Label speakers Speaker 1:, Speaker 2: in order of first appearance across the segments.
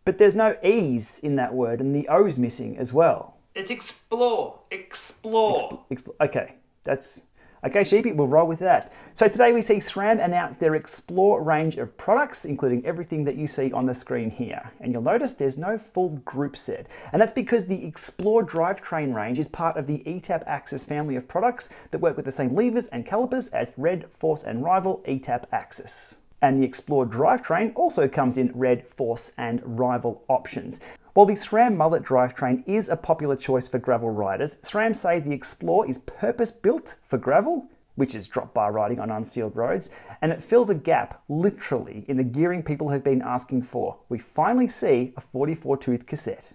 Speaker 1: But there's no E's in that word, and the O's missing as well.
Speaker 2: It's explore. Explore.
Speaker 1: Okay, okay, Sheepy, we'll roll with that. So today we see SRAM announce their Explore range of products, including everything that you see on the screen here. And you'll notice there's no full group set. And that's because the Explore Drivetrain range is part of the eTap AXS family of products that work with the same levers and calipers as Red, Force and Rival eTap AXS. And the Explore Drivetrain also comes in Red, Force and Rival options. While the SRAM mullet drivetrain is a popular choice for gravel riders, SRAM say the Explore is purpose-built for gravel, which is drop bar riding on unsealed roads, and it fills a gap, literally, in the gearing people have been asking for. We finally see a 44-tooth cassette.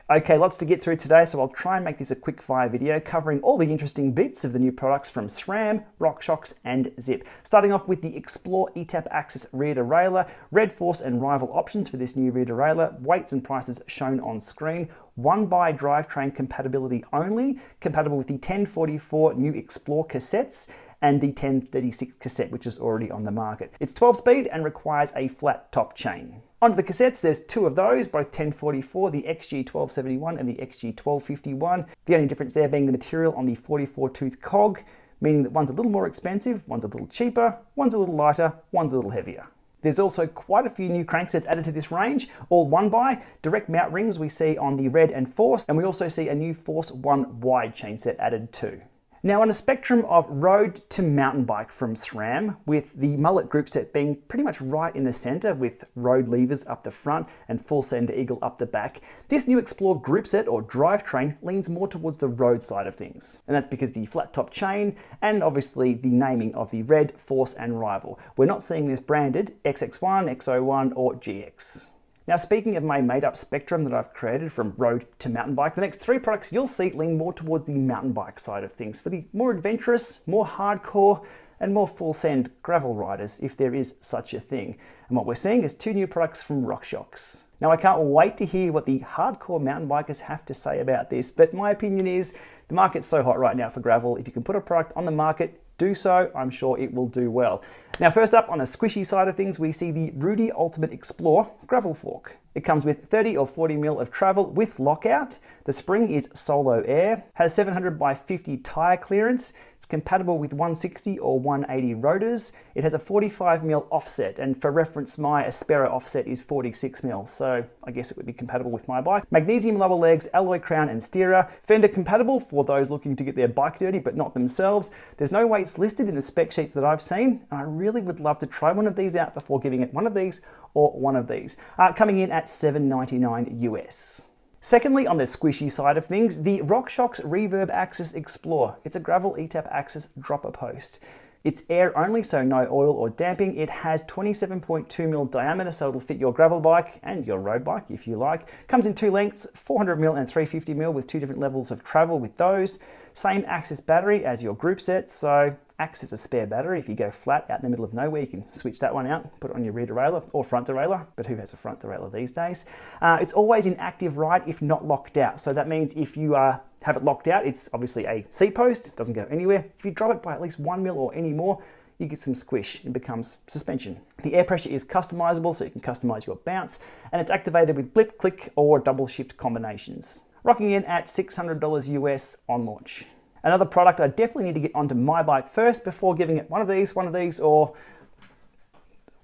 Speaker 1: Okay, lots to get through today, so I'll try and make this a quick fire video covering all the interesting bits of the new products from SRAM, RockShox and Zipp. Starting off with the Explore eTap AXS rear derailleur, Red, Force and Rival options for this new rear derailleur, weights and prices shown on screen, 1x drivetrain compatibility only, compatible with the 1044 new Explore cassettes, and the 1036 cassette, which is already on the market. It's 12-speed and requires a flat top chain. Onto the cassettes, there's two of those, both 1044, the XG1271 and the XG1251. The only difference there being the material on the 44-tooth cog, meaning that one's a little more expensive, one's a little cheaper, one's a little lighter, one's a little heavier. There's also quite a few new cranksets added to this range, all 1x, direct mount rings we see on the Red and Force, and we also see a new Force 1 wide chainset added too. Now on a spectrum of road to mountain bike from SRAM, with the mullet group set being pretty much right in the center with road levers up the front and full center eagle up the back, this new Explore group set or drivetrain leans more towards the road side of things. And that's because the flat top chain and obviously the naming of the Red, Force and Rival. We're not seeing this branded XX1, X01 or GX. Now speaking of my made up spectrum that I've created from road to mountain bike, the next three products you'll see lean more towards the mountain bike side of things for the more adventurous, more hardcore and more full send gravel riders, if there is such a thing. And what we're seeing is two new products from RockShox. Now I can't wait to hear what the hardcore mountain bikers have to say about this, but my opinion is the market's so hot right now for gravel. If you can put a product on the market, do so, I'm sure it will do well. Now first up, on the squishy side of things, we see the Rudy Ultimate Explore gravel fork. It comes with 30 or 40 mil of travel with lockout. The spring is solo air, has 700 by 50 tire clearance. It's compatible with 160 or 180 rotors. It has a 45 mil offset, and for reference, my Aspero offset is 46 mil, so I guess it would be compatible with my bike. Magnesium lower legs, alloy crown and steerer. Fender compatible for those looking to get their bike dirty but not themselves. There's no weights listed in the spec sheets that I've seen, and I really would love to try one of these out before giving it one of these or one of these. Coming in at $7.99 US. Secondly, on the squishy side of things, the RockShox Reverb AXS Explore. It's a gravel eTap AXS dropper post. It's air only, so no oil or damping. It has 27.2 mil diameter, so it'll fit your gravel bike and your road bike if you like. Comes in two lengths, 400 mil and 350 mil with two different levels of travel with those. Same AXS battery as your group set, so acts as a spare battery. If you go flat out in the middle of nowhere, you can switch that one out, put it on your rear derailleur or front derailleur, but who has a front derailleur these days? It's always in active ride if not locked out. So that means if you have it locked out, it's obviously a seat post, doesn't go anywhere. If you drop it by at least 1 mil or any more, you get some squish, it becomes suspension. The air pressure is customizable, so you can customize your bounce, and it's activated with blip, click, or double shift combinations. Rocking in at $600 US on launch. Another product I definitely need to get onto my bike first before giving it one of these, or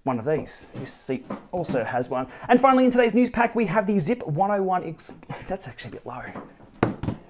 Speaker 1: one of these. This seat also has one. And finally in today's news pack, we have the Zipp 101 that's actually a bit low.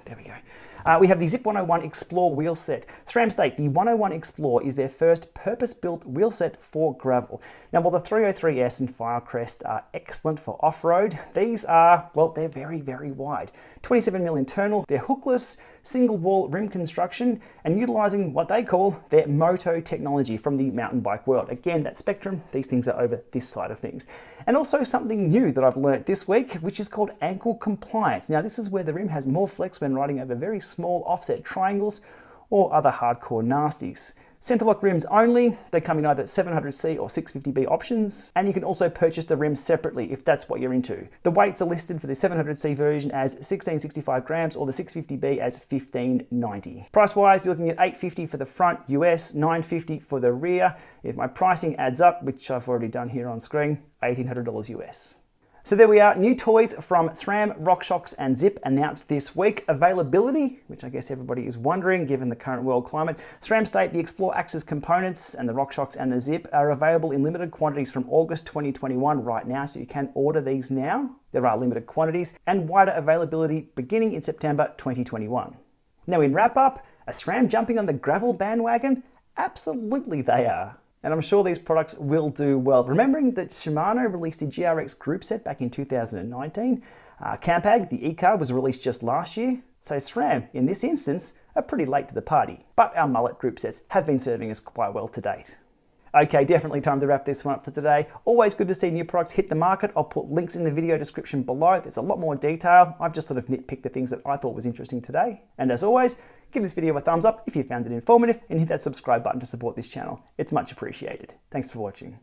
Speaker 1: There we go. We have the Zipp 101 Explore wheel set. SRAM state the 101 Explore is their first purpose-built wheel set for gravel. Now, while the 303S and Firecrest are excellent for off-road, these are, well, they're very, very wide. 27 mil internal, they're hookless, single wall rim construction, and utilizing what they call their Moto technology from the mountain bike world. Again, that spectrum, these things are over this side of things. And also something new that I've learned this week, which is called ankle compliance. Now, this is where the rim has more flex when riding over very small offset triangles or other hardcore nasties. Centerlock rims only, they come in either 700C or 650B options, and you can also purchase the rims separately if that's what you're into. The weights are listed for the 700C version as 1665 grams or the 650B as 1590. Price-wise, you're looking at $850 for the front US, $950 for the rear. If my pricing adds up, which I've already done here on screen, $1,800 US. So there we are, new toys from SRAM, RockShox and Zipp announced this week. Availability, which I guess everybody is wondering given the current world climate. SRAM state the XPLR AXS components and the RockShox and the Zipp are available in limited quantities from August 2021 right now, so you can order these now. There are limited quantities and wider availability beginning in September 2021. Now in wrap up, are SRAM jumping on the gravel bandwagon? Absolutely they are. And I'm sure these products will do well. Remembering that Shimano released the GRX group set back in 2019, Campag, the e-car, was released just last year, so SRAM, in this instance, are pretty late to the party. But our mullet group sets have been serving us quite well to date. Okay, definitely time to wrap this one up for today. Always good to see new products hit the market. I'll put links in the video description below. There's a lot more detail. I've just sort of nitpicked the things that I thought was interesting today. And as always, give this video a thumbs up if you found it informative and hit that subscribe button to support this channel. It's much appreciated. Thanks for watching.